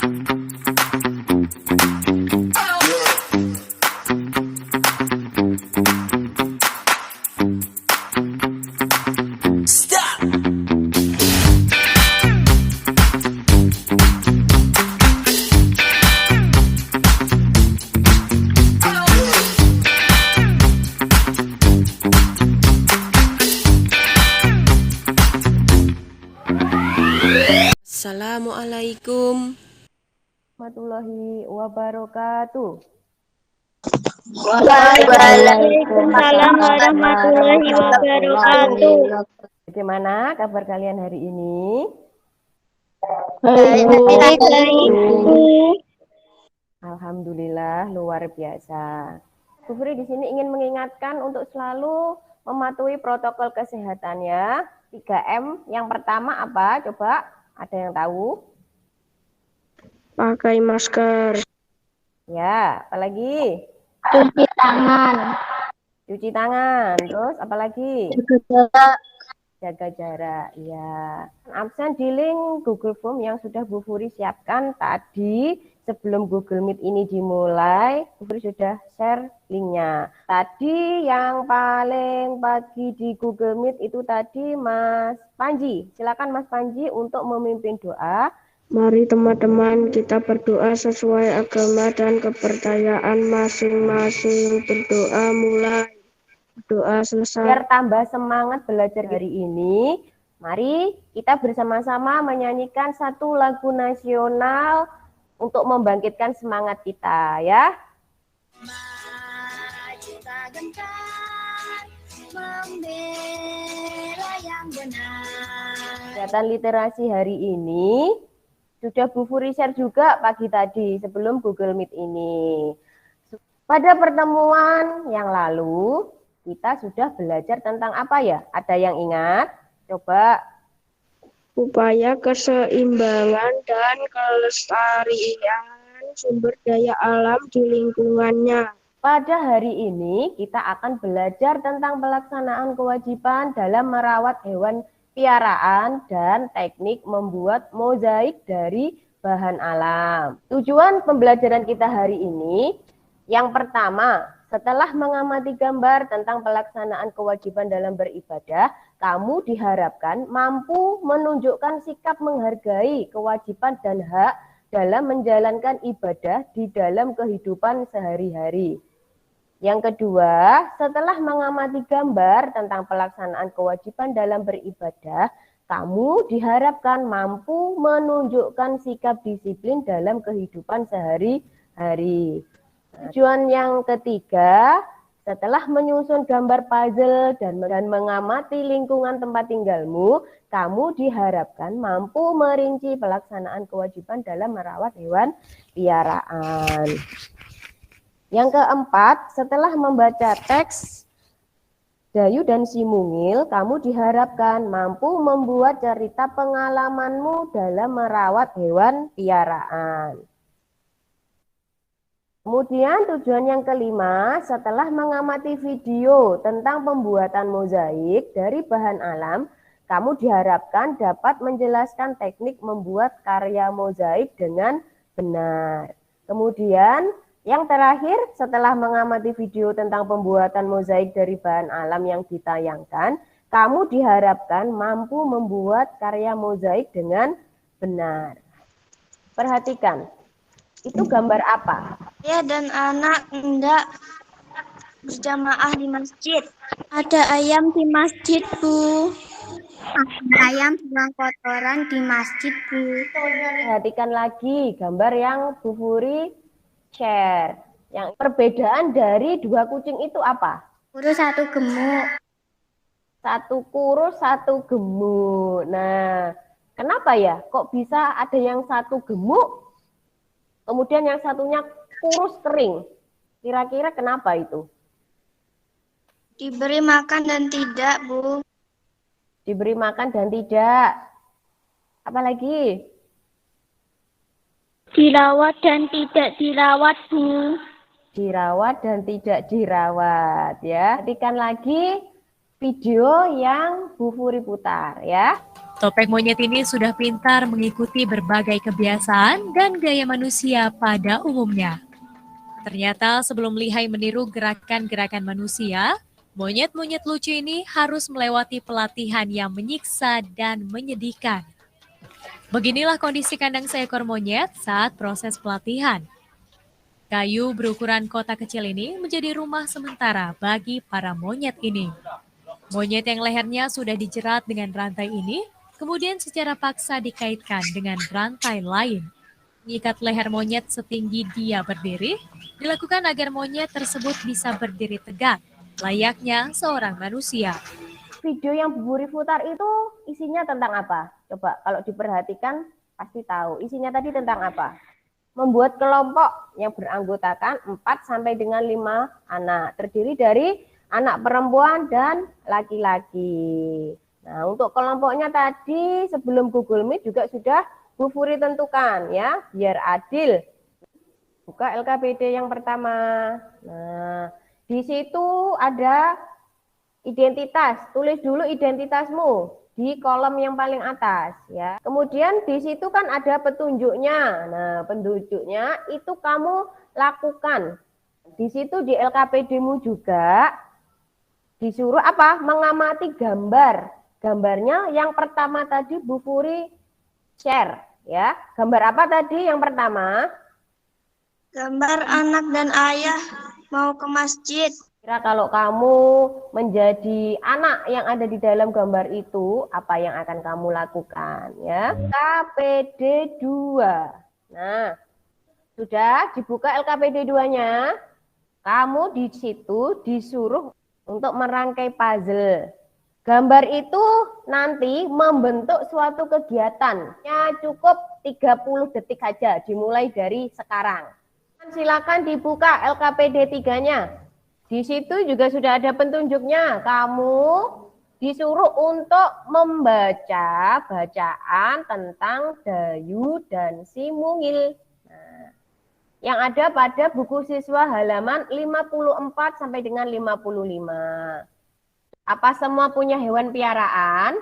Assalamualaikum warahmatullahi wabarakatuh. Waalaikumsalam warahmatullahi wabarakatuh. Bagaimana kabar kalian hari ini? Baik, Bu. Alhamdulillah luar biasa. Bu Furi di sini ingin mengingatkan untuk selalu mematuhi protokol kesehatan ya. 3M yang pertama apa? Coba ada yang tahu? Pakai masker. Ya, apalagi? Cuci tangan. Cuci tangan. Terus apalagi? Jaga jarak, ya. Absen di link Google Form yang sudah Bu Furi siapkan tadi sebelum Google Meet ini dimulai. Bu Furi sudah share linknya. Tadi yang paling pagi di Google Meet itu tadi Mas Panji. Silakan Mas Panji untuk memimpin doa. Mari teman-teman kita berdoa sesuai agama dan kepercayaan masing-masing. Berdoa mulai. Doa selesai. Biar tambah semangat belajar hari ini, mari kita bersama-sama menyanyikan satu lagu nasional untuk membangkitkan semangat kita ya. Maju tak gentar, membela yang benar. Kegiatan literasi hari ini sudah Bu Furi share juga pagi tadi sebelum Google Meet ini. Pada pertemuan yang lalu, kita sudah belajar tentang apa ya? Ada yang ingat? Coba. Upaya keseimbangan dan kelestarian sumber daya alam di lingkungannya. Pada hari ini kita akan belajar tentang pelaksanaan kewajiban dalam merawat hewan piaraan dan teknik membuat mozaik dari bahan alam. Tujuan pembelajaran kita hari ini yang pertama, setelah mengamati gambar tentang pelaksanaan kewajiban dalam beribadah, kamu diharapkan mampu menunjukkan sikap menghargai kewajiban dan hak dalam menjalankan ibadah di dalam kehidupan sehari-hari. Yang kedua, setelah mengamati gambar tentang pelaksanaan kewajiban dalam beribadah, kamu diharapkan mampu menunjukkan sikap disiplin dalam kehidupan sehari-hari. Tujuan yang ketiga, setelah menyusun gambar puzzle dan mengamati lingkungan tempat tinggalmu, kamu diharapkan mampu merinci pelaksanaan kewajiban dalam merawat hewan piaraan. Yang keempat, setelah membaca teks Dayu dan Si Mungil, kamu diharapkan mampu membuat cerita pengalamanmu dalam merawat hewan piaraan. Kemudian tujuan yang kelima, setelah mengamati video tentang pembuatan mozaik dari bahan alam, kamu diharapkan dapat menjelaskan teknik membuat karya mozaik dengan benar. Kemudian yang terakhir, setelah mengamati video tentang pembuatan mozaik dari bahan alam yang ditayangkan, kamu diharapkan mampu membuat karya mozaik dengan benar. Perhatikan. Itu gambar apa? Ya, dan anak hendak berjamaah di masjid. Ada ayam di masjid, Bu. Ada ayam buang kotoran di masjid, Bu. Perhatikan lagi gambar yang Bu Furi share. Yang perbedaan dari dua kucing itu apa? Kurus satu gemuk. Satu kurus, satu gemuk. Nah, kenapa ya? Kok bisa ada yang satu gemuk, kemudian yang satunya kurus kering? Kira-kira kenapa itu? Diberi makan dan tidak, Bu. Diberi makan dan tidak. Apalagi? Dirawat dan tidak dirawat, Bu. Dirawat dan tidak dirawat ya. Perhatikan lagi video yang Bu Furi putar ya. Topeng monyet ini sudah pintar mengikuti berbagai kebiasaan dan gaya manusia pada umumnya. Ternyata sebelum lihai meniru gerakan-gerakan manusia, monyet-monyet lucu ini harus melewati pelatihan yang menyiksa dan menyedihkan. Beginilah kondisi kandang seekor monyet saat proses pelatihan. Kayu berukuran kotak kecil ini menjadi rumah sementara bagi para monyet ini. Monyet yang lehernya sudah dijerat dengan rantai ini, kemudian secara paksa dikaitkan dengan rantai lain. Mengikat leher monyet setinggi dia berdiri, dilakukan agar monyet tersebut bisa berdiri tegak, layaknya seorang manusia. Video yang Bu Guri putar itu isinya tentang apa? Coba kalau diperhatikan pasti tahu. Isinya tadi tentang apa? Membuat kelompok yang beranggotakan 4 sampai dengan 5 anak, terdiri dari anak perempuan dan laki-laki. Nah, untuk kelompoknya tadi sebelum Google Meet juga sudah Bu Furi tentukan ya, biar adil. Buka LKPD yang pertama. Nah, di situ ada identitas. Tulis dulu identitasmu di kolom yang paling atas ya. Kemudian di situ kan ada petunjuknya. Nah, petunjuknya itu kamu lakukan. Di situ di LKPD-mu juga disuruh apa? Mengamati gambar. Gambarnya yang pertama tadi Bu Furi share. Ya, gambar apa tadi yang pertama? Gambar anak dan ayah mau ke masjid. Kira kalau kamu menjadi anak yang ada di dalam gambar itu, apa yang akan kamu lakukan? Ya, LKPD 2. Nah, sudah dibuka LKPD 2-nya. Kamu di situ disuruh untuk merangkai puzzle. Gambar itu nanti membentuk suatu kegiatan. Ya, cukup 30 detik saja, dimulai dari sekarang. Silakan dibuka LKPD 3-nya. Di situ juga sudah ada petunjuknya. Kamu disuruh untuk membaca bacaan tentang Dayu dan si Mungil. Nah, yang ada pada buku siswa halaman 54 sampai dengan 55. Apa semua punya hewan piaraan?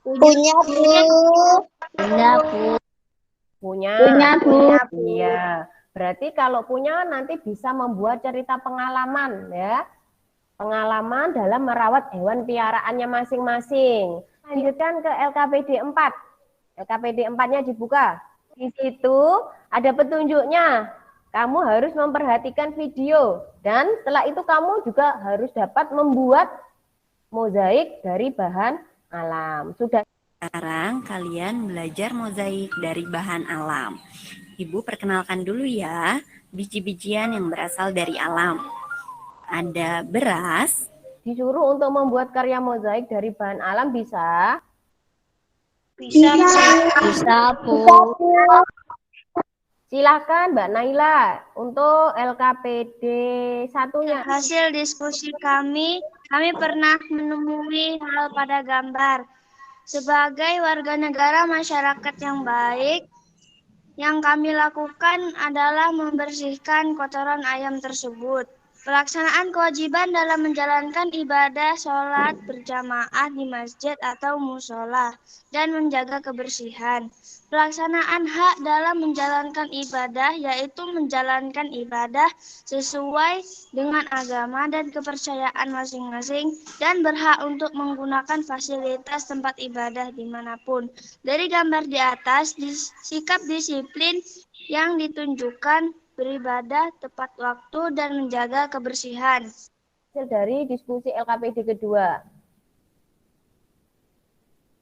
Punya, Bu. Punya, Bu. Punya, Bu. Iya. Berarti kalau punya nanti bisa membuat cerita pengalaman ya. Pengalaman dalam merawat hewan piaraannya masing-masing. Lanjutkan ke LKPD 4. LKPD 4-nya dibuka. Di situ ada petunjuknya. Kamu harus memperhatikan video dan setelah itu kamu juga harus dapat membuat mozaik dari bahan alam. Sudah. Sekarang kalian belajar mozaik dari bahan alam. Ibu perkenalkan dulu ya, biji-bijian yang berasal dari alam. Ada beras. Disuruh untuk membuat karya mozaik dari bahan alam bisa? Bisa, Bu. Silakan Mbak Naila untuk LKPD 1-nya. Hasil diskusi kami pernah menemui hal pada gambar. Sebagai warga negara masyarakat yang baik, yang kami lakukan adalah membersihkan kotoran ayam tersebut. Pelaksanaan kewajiban dalam menjalankan ibadah sholat berjamaah di masjid atau musola dan menjaga kebersihan. Pelaksanaan hak dalam menjalankan ibadah yaitu menjalankan ibadah sesuai dengan agama dan kepercayaan masing-masing dan berhak untuk menggunakan fasilitas tempat ibadah dimanapun. Dari gambar di atas, sikap disiplin yang ditunjukkan beribadah tepat waktu dan menjaga kebersihan. Hasil dari diskusi LKPD kedua.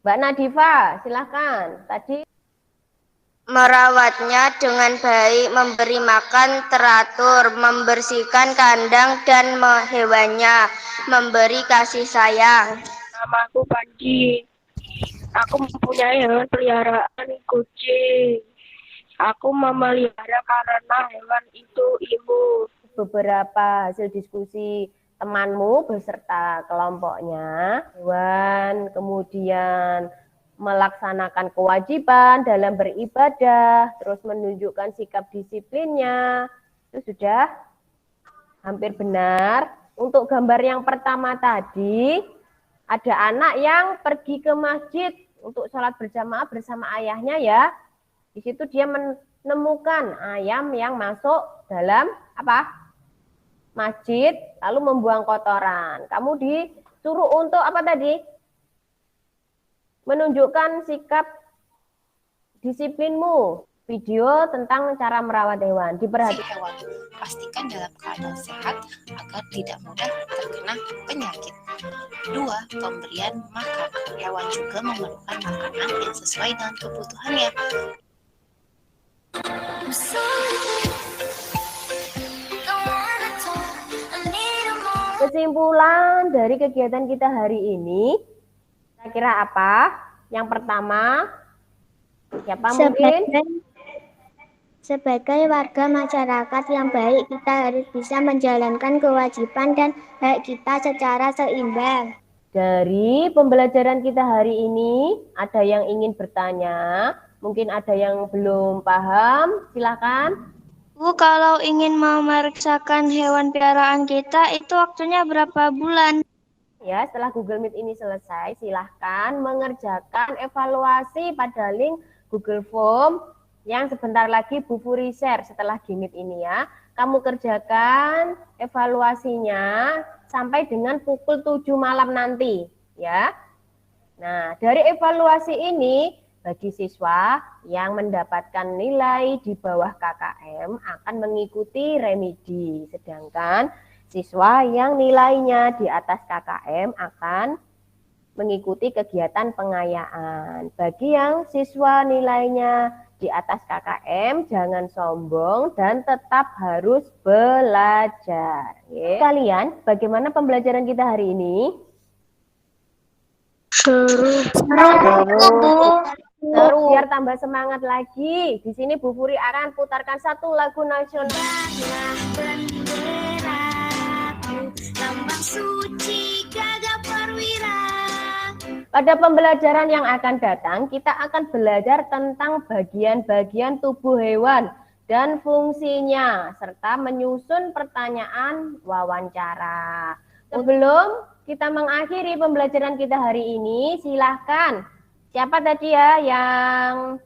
Mbak Nadifa, silakan. Tadi merawatnya dengan baik, memberi makan teratur, membersihkan kandang dan hewannya, memberi kasih sayang. Namaku Panji. Aku mempunyai hewan peliharaan kucing. Aku memelihara karena hewan itu imut. beberapa hasil diskusi temanmu beserta kelompoknya, hewan, kemudian melaksanakan kewajiban dalam beribadah, terus menunjukkan sikap disiplinnya, itu sudah hampir benar. Untuk gambar yang pertama tadi, ada anak yang pergi ke masjid untuk sholat berjamaah bersama ayahnya ya. Di situ dia menemukan ayam yang masuk dalam apa? Masjid, lalu membuang kotoran. Kamu disuruh untuk apa tadi? Menunjukkan sikap disiplinmu. Video tentang cara merawat hewan. Diperhatikan. Pastikan dalam keadaan sehat agar tidak mudah terkena penyakit. 2. Pemberian makan. Hewan juga memerlukan makanan yang sesuai dengan kebutuhannya. Kesimpulan dari kegiatan kita hari ini, kira-kira apa? Yang pertama, siapa mungkin? Sebagai warga masyarakat yang baik, kita harus bisa menjalankan kewajiban dan hak kita secara seimbang. Dari pembelajaran kita hari ini, ada yang ingin bertanya? Mungkin ada yang belum paham, silakan. Bu, kalau ingin memeriksakan hewan piaraan kita, itu waktunya berapa bulan? Ya, setelah Google Meet ini selesai, silahkan mengerjakan evaluasi pada link Google Form yang sebentar lagi Bu Furi share setelah Gimit ini ya. Kamu kerjakan evaluasinya sampai dengan pukul 7 malam nanti ya. Nah, dari evaluasi ini bagi siswa yang mendapatkan nilai di bawah KKM akan mengikuti remedi. Sedangkan siswa yang nilainya di atas KKM akan mengikuti kegiatan pengayaan. Bagi yang siswa nilainya di atas KKM, jangan sombong dan tetap harus belajar. Kalian, bagaimana pembelajaran kita hari ini? Seru. Seru, biar tambah semangat lagi. Di sini Bu Furi akan putarkan satu lagu nasional. Lambang suci gagah perwira. Pada pembelajaran yang akan datang, kita akan belajar tentang bagian-bagian tubuh hewan dan fungsinya, serta menyusun pertanyaan wawancara. Sebelum kita mengakhiri pembelajaran kita hari ini, silahkan. Siapa tadi ya yang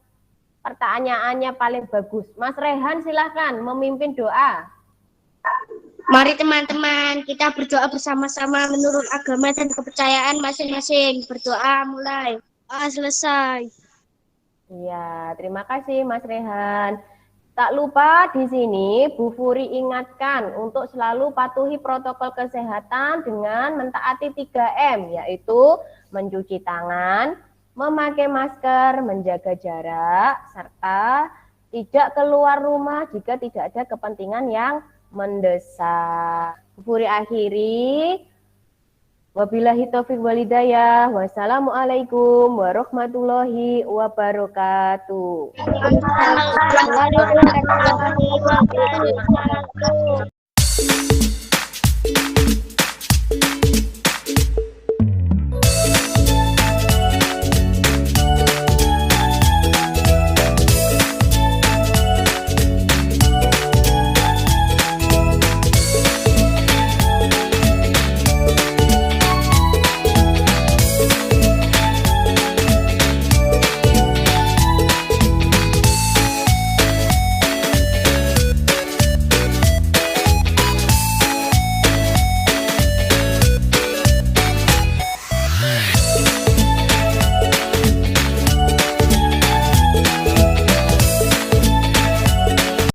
pertanyaannya paling bagus? Mas Rehan silahkan memimpin doa. Mari teman-teman, kita berdoa bersama-sama menurut agama dan kepercayaan masing-masing. Berdoa mulai. Selesai. Iya, terima kasih Mas Rehan. Tak lupa di sini Bu Furi ingatkan untuk selalu patuhi protokol kesehatan dengan mentaati 3M, yaitu mencuci tangan, memakai masker, menjaga jarak, serta tidak keluar rumah jika tidak ada kepentingan yang mendesak. Bu Furi akhiri. Wabillahi taufiq walhidayah. Wassalamualaikum warahmatullahi wabarakatuh. Warahmatullahi wabarakatuh.